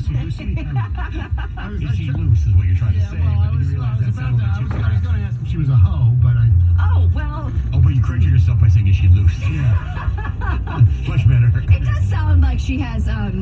loosey-goosey? Is she loose is what you're trying to say. Well, I was going to ask if she was a hoe, but I... Oh, well... Oh, but you corrected yourself by saying, is she loose? Yeah. Much better. It does sound like she has at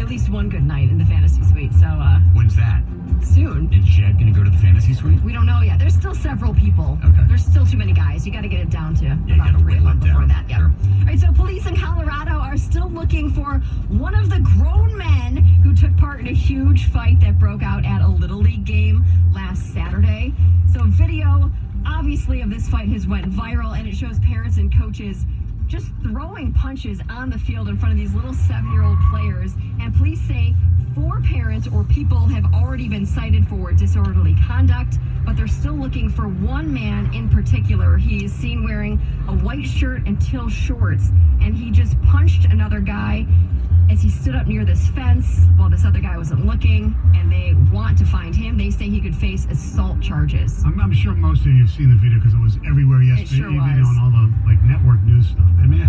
least one good night in the fantasy suite, so... When's that? Soon. Is Jed going to go to the fantasy suite? We don't know yet. There's still several people. Okay. There's still too many guys. You got to get it down to about 3 of them before that. Yeah. Sure. All right, so police in Colorado are still looking for one of the grown men who took part in a huge fight that broke out at a Little League game last Saturday. So video, obviously, of this fight has went viral, and it shows parents and coaches just throwing punches on the field in front of these little 7-year-old players. And police say 4 parents or people have already been cited for disorderly conduct, but they're still looking for one man in particular. He is seen wearing a white shirt and teal shorts, and he just punched another guy as he stood up near this fence while this other guy wasn't looking, and they want to find him. They say he could face assault charges. I'm sure most of you have seen the video because it was everywhere yesterday, sure even was. on all the network news stuff. I mean,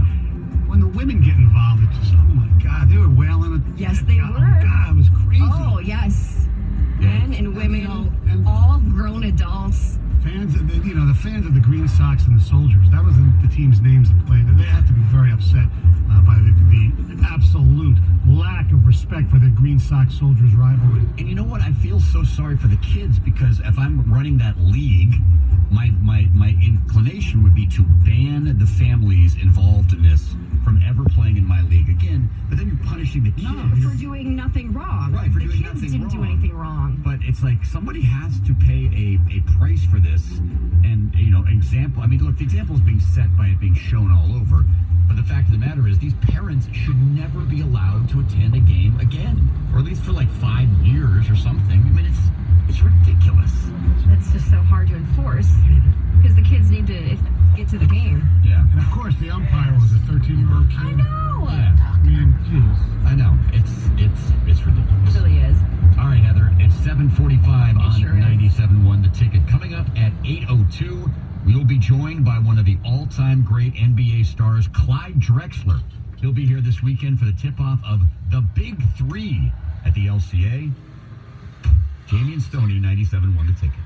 when the women get involved, it's just, oh my God, they were wailing at... Yes, they were. Oh God, it was crazy. Oh, yes. Men and women, and all grown adults. Fans, the fans of the Green Sox and the Soldiers, that was the team's names that played. They had to be very upset by the absolute lack of respect for the Green Sox Soldiers rivalry. And you know what? I feel so sorry for the kids because if I'm running that league, my inclination would be to ban the families involved in this from ever playing in my league again. But then you're punishing the kids. For doing nothing wrong. Right, for the doing kids nothing didn't do wrong. anything wrong. But it's like somebody has to pay a price for this. And, example, I mean, look, the example is being set by it being shown all over. But the fact of the matter is these parents should never be allowed to attend a game again. Or at least for like 5 years or something. I mean, it's ridiculous. That's just so hard to enforce because the kids need to get to the game. Yeah. And of course, the umpire was a 13-year-old kid. I know. Yeah. I mean, jeez. I know. It's ridiculous. It really is. All right, Heather. It's 7:45 on sure is. 97.1 The Ticket. Coming up at 8:02, we will be joined by one of the all-time great NBA stars, Clyde Drexler. He'll be here this weekend for the tip-off of the Big Three at the LCA. Jamie and Stoney, 97.1 The Ticket.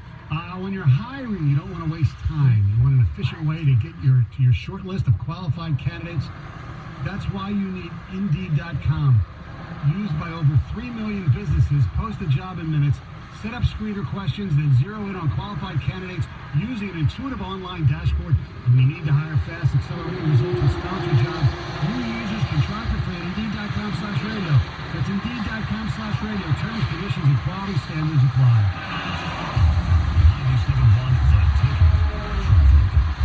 When you're hiring, you don't want to waste time. You want an efficient way to get to your short list of qualified candidates. That's why you need Indeed.com. Used by over 3 million businesses, post a job in minutes, set up screener questions, then zero in on qualified candidates using an intuitive online dashboard. When you need to hire fast, accelerating results, and sponsor jobs, new users can try for free at Indeed.com/radio. That's Indeed.com/radio. Terms, conditions, and quality standards apply. 97.1 The Ticket.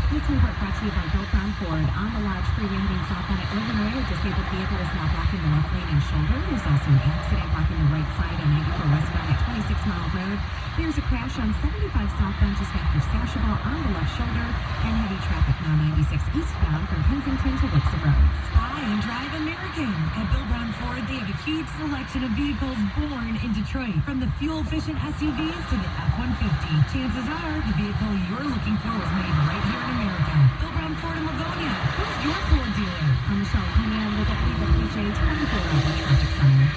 This report brought to you by Bill Brown Ford. On the Lodge Freeway heading southbound at Illinois, a disabled vehicle is now blocking the left lane and shoulder. There's also an accident blocking the right side on 94 westbound at 26 Mile Road. There's a crash on 75 southbound just after Sasheville on the left shoulder, and heavy traffic now 96 eastbound from Kensington to Wixom Roads. Buy and drive American. At Bill Brown Ford, they have a huge selection of vehicles born in Detroit. From the fuel-efficient SUVs to the F-150. Chances are the vehicle you're looking for was made right here in America. Bill Brown Ford in Livonia. Who's your Ford dealer? I'm Michelle Pena with a PJ 24-hour traffic center.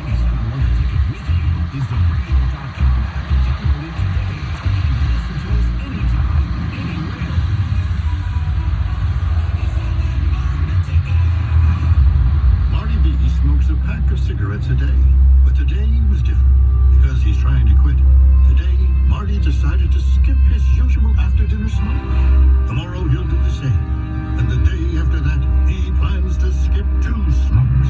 97.1 The Ticket with you is the radio.com app. Download it today and listen to us anytime, anywhere. Marty B smokes a pack of cigarettes a day, but today was different because he's trying to quit. Today, Marty decided to skip his usual after-dinner smoke. Tomorrow, he'll do the same. And the day after that, he plans to skip 2 smokes.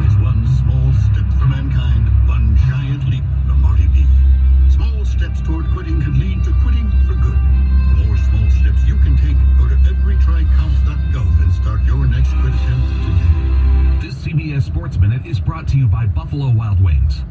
It's one small step for mankind, one giant leap for Marty B. Small steps toward quitting could lead to quitting for good. For more small steps you can take, go to everytrycounts.gov and start your next quit attempt today. This CBS Sports Minute is brought to you by Buffalo Wild Wings.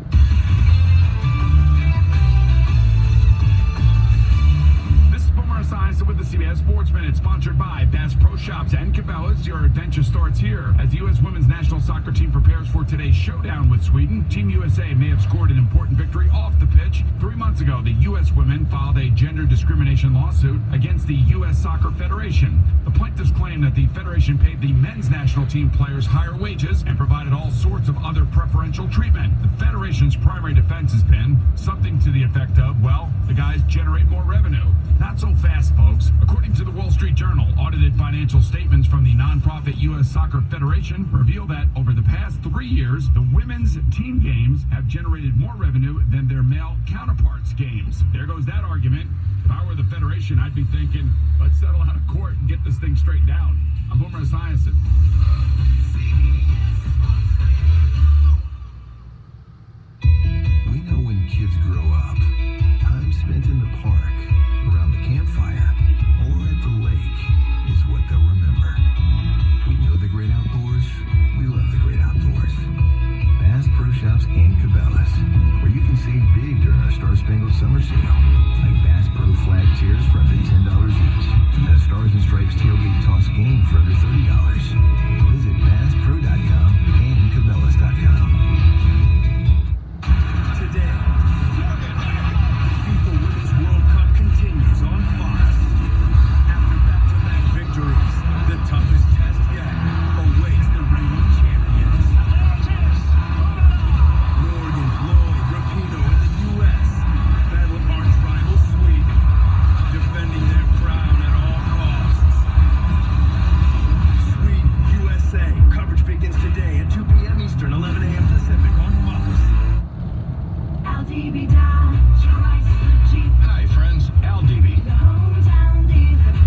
Esiason with the CBS Sports Minute, sponsored by Bass Pro Shops and Cabela's. Your adventure starts here as the U.S. women's national soccer team prepares for today's showdown with Sweden. Team USA may have scored an important victory off the pitch. 3 months ago, the U.S. women filed a gender discrimination lawsuit against the U.S. Soccer Federation. The plaintiffs claim that the federation paid the men's national team players higher wages and provided all all sorts of other preferential treatment. The Federation's primary defense has been something to the effect of, well, the guys generate more revenue. Not so fast, folks. According to the Wall Street Journal, audited financial statements from the nonprofit U.S. Soccer Federation reveal that over the past 3 years, the women's team games have generated more revenue than their male counterparts' games. There goes that argument. If I were the Federation, I'd be thinking, let's settle out of court and get this thing straightened out. I'm Boomer Esiason. We know when kids grow up, time spent in the park, around the campfire, or at the lake is what they'll remember. We know the great outdoors. We love the great outdoors. Bass Pro Shops and Cabela's, where you can save big during our Star Spangled Summer Sale. Like Bass Pro flag chairs for under $10 each. And a Stars and Stripes tailgate toss game for under $30. Visit BassPro.com and Cabela's.com. Today, FIFA Women's World Cup continues on Fox. After back-to-back victories, the toughest test yet awaits the reigning champions. Morgan, Lloyd, Rapinoe, and the U.S. battle arch rival Sweden, defending their crown at all costs. Sweden, USA. Coverage begins today at 2 p.m. Eastern, 11 a.m. Pacific on Fox. Hi friends, LDB.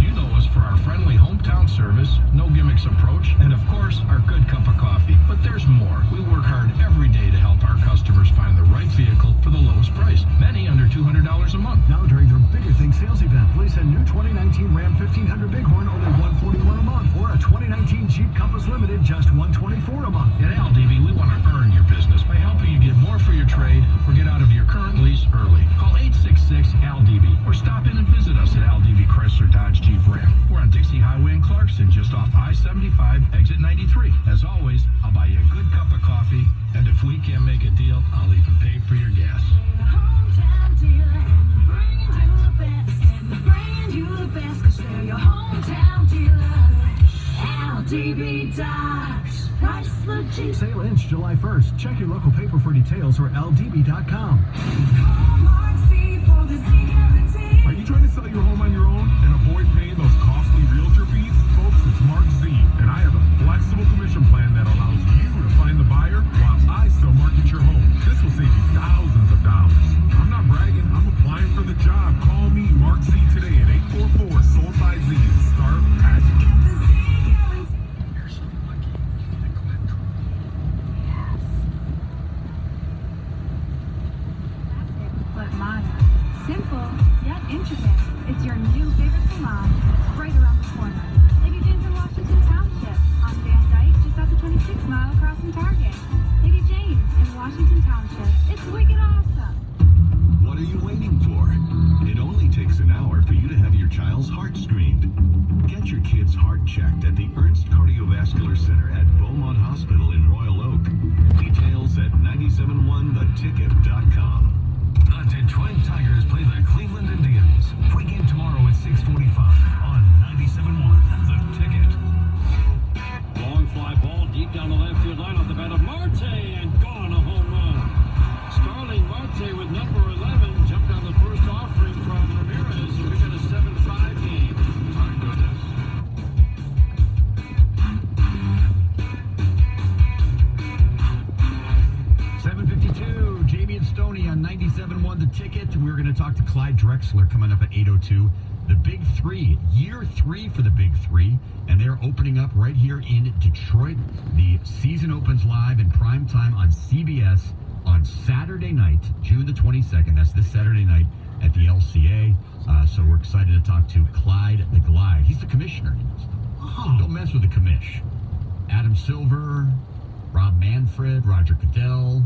You know us for our friendly hometown service, no gimmicks approach, and of course, our good cup of coffee. But there's more. We work hard every day to help our customers find the right vehicle for the lowest price. Many under $200 a month. Now during their Bigger Things sales event, lease a new 2019 Ram 1500 Bighorn, only $141 a month, or a 2019 Jeep Compass Limited, just $124 a month. At LDB, we want to earn your business by helping you get more for your trade or get out of your current lease early. Call 866-LDB or stop in and visit us at LDB Chrysler Dodge Jeep Ram. We're on Dixie Highway in Clarkson, just off I-75, exit 93. As always, I'll buy you a good cup of coffee, and if we can't make a deal, I'll even pay for your gas. Sale ends July 1st. Check your local paper for details or ldb.com. Are you trying to sell your home on your own and avoid paying those costly realtor fees? Folks, it's Mark Z, and I have a flexible commission plan that allows you to find the buyer while I still market your home. This will save you thousands of dollars. I'm not bragging. I'm applying for the job. Call me, Mark Z, today at 844-SOLD-BY-Z and start packing. But modern. Simple, yet intricate. It's your new favorite salon, right around the corner. Lady Jane's in Washington Township, on Van Dyke, just off the 26-mile crossing Target. Lady Jane's in Washington Township. It's wicked awesome. What are you waiting for? It only takes an hour for you to have your child's heart screened. Get your kid's heart checked at the Ernst Cardiovascular Center at Beaumont Hospital in Royal Oak. Details at 971theticket.com. The Detroit Tigers play the Cleveland Indians. Pregame tomorrow at 6:45 on 97.1 The Ticket. Long fly ball deep down the left field line off the bat of Marte and gone, a home run. Starling Marte with number 11 jumped on the first offering from Ramirez. We got a 7-5 game. My goodness. Jamie and Stoney on 97.1 The Ticket. We're going to talk to Clyde Drexler coming up at 8:02. The Big Three, year 3 for the Big Three, and they're opening up right here in Detroit. The season opens live in prime time on CBS on Saturday night, June the 22nd. That's this Saturday night at the LCA. So we're excited to talk to Clyde the Glide. He's the commissioner. Don't mess with the commish. Adam Silver, Rob Manfred, Roger Goodell,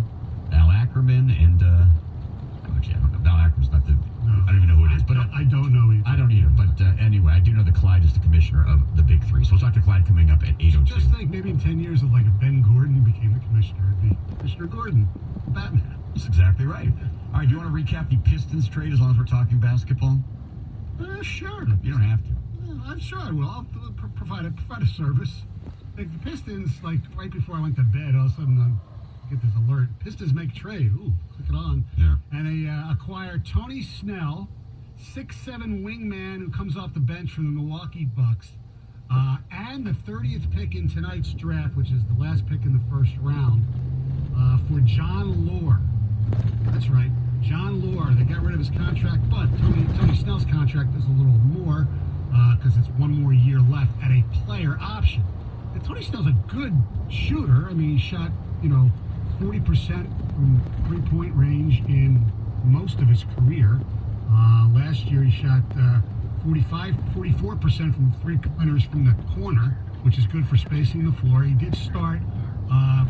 Val Ackerman, and actually, I don't know. Val Ackerman's not the. I don't even know who it is, but I don't know either. I don't either. But anyway, I do know that Clyde is the commissioner of the Big Three. So we'll talk to Clyde coming up at 8:02. Just think, maybe in 10 years, if like Ben Gordon became the commissioner, it'd be Commissioner Gordon, Batman. That's exactly right. All right, do you want to recap the Pistons trade as long as we're talking basketball? Sure. You don't have to. I'm sure I will. I'll provide a service. Like the Pistons, like right before I went to bed, all of a sudden get this alert. Pistons make trade. Ooh, click it on. Yeah. And they acquire Tony Snell, 6'7" wingman who comes off the bench from the Milwaukee Bucks. And the 30th pick in tonight's draft, which is the last pick in the first round, for John Lure. That's right, John Lure. They got rid of his contract, but Tony Snell's contract is a little more because it's one more year left at a player option. And Tony Snell's a good shooter. I mean, he shot, 40% from three-point range in most of his career. Last year he shot 44% from three-pointers from the corner, which is good for spacing the floor. He did start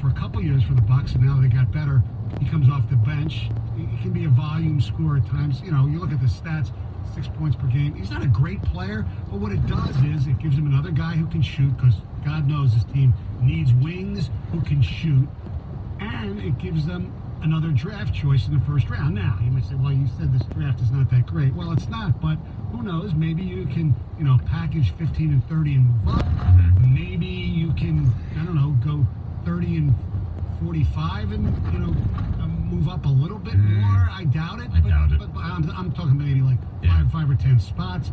for a couple years for the Bucks, and now they got better. He comes off the bench. He can be a volume scorer at times. You look at the stats, 6 points per game. He's not a great player, but what it does is it gives him another guy who can shoot, because God knows this team needs wings who can shoot, and it gives them another draft choice in the first round. Now, you might say, well, you said this draft is not that great. Well, it's not, but who knows? Maybe you can, package 15 and 30 and move up. Maybe you can, go 30 and 45 and, move up a little bit more. I doubt it. I doubt it. But I'm talking maybe like five or 10 spots.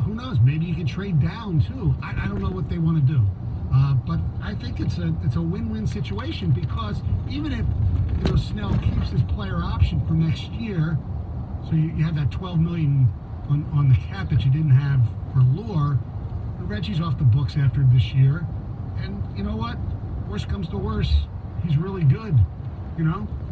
Who knows? Maybe you can trade down, too. I don't know what they want to do. But I think it's a win-win situation, because even if Snell keeps his player option for next year, so you have that $12 million on the cap that you didn't have for Lure. Reggie's off the books after this year, and you know what? Worst comes to worst, he's really good.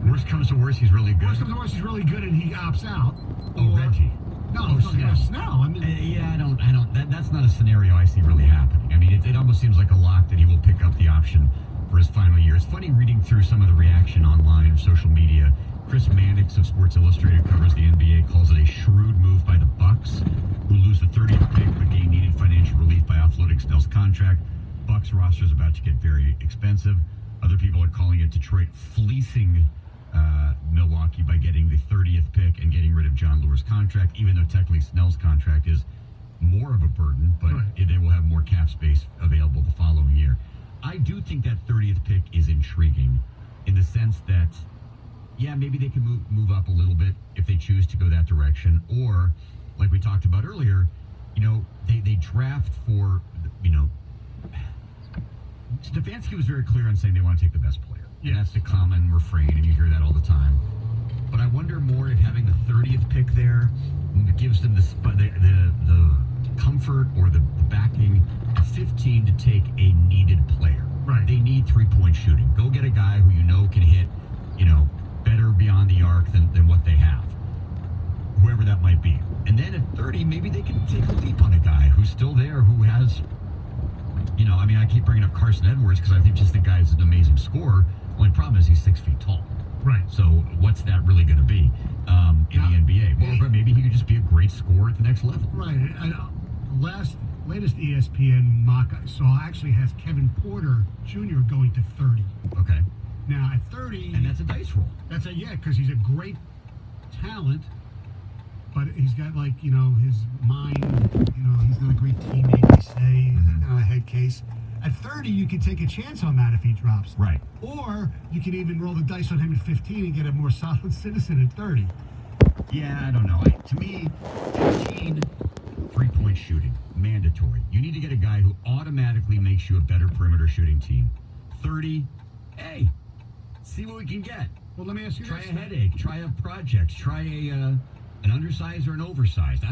Worst comes to worst, he's really good. Worst comes to worst, he's really good, and he opts out. Oh, Reggie. No, I'm talking about Snell. I mean, I don't. That's not a scenario I see really happening. I mean, it almost seems like a lock that he will pick up the option for his final year. It's funny reading through some of the reaction online, social media. Chris Mannix of Sports Illustrated covers the NBA, calls it a shrewd move by the Bucks, who lose the 30th pick but gain needed financial relief by offloading Snell's contract. Bucks roster is about to get very expensive. Other people are calling it Detroit fleecing Milwaukee by getting the 30th pick and getting rid of John Lure's contract, even though technically Snell's contract is more of a burden, but they will have more cap space available the following year. I do think that 30th pick is intriguing in the sense that, maybe they can move up a little bit if they choose to go that direction, or like we talked about earlier, they draft for, Stefanski was very clear on saying they want to take the best player. And that's the common refrain, and you hear that all the time. But I wonder more if having the 30th pick there gives them the comfort or the backing at 15 to take a needed player. Right. They need three-point shooting. Go get a guy who can hit, better beyond the arc than what they have. Whoever that might be. And then at 30, maybe they can take a leap on a guy who's still there, who has, I keep bringing up Carson Edwards because I think just the guy's an amazing scorer. Only problem is he's 6 feet tall. Right. So what's that really going to be in the NBA? Well, maybe he could just be a great scorer at the next level. Right. Latest ESPN mock I saw actually has Kevin Porter Jr. going to 30. Okay. Now at 30, and that's a dice roll. That's because he's a great talent, but he's got his mind. He's not a great teammate. They say he's kind of a head case. At 30, you can take a chance on that if he drops. Right. Or you can even roll the dice on him at 15 and get a more solid citizen at 30. Yeah, I don't know. To me, 15, three-point shooting, mandatory. You need to get a guy who automatically makes you a better perimeter shooting team. 30, hey, see what we can get. Well, let me ask you Try this. a headache. Try a project. Try an undersized or an oversized.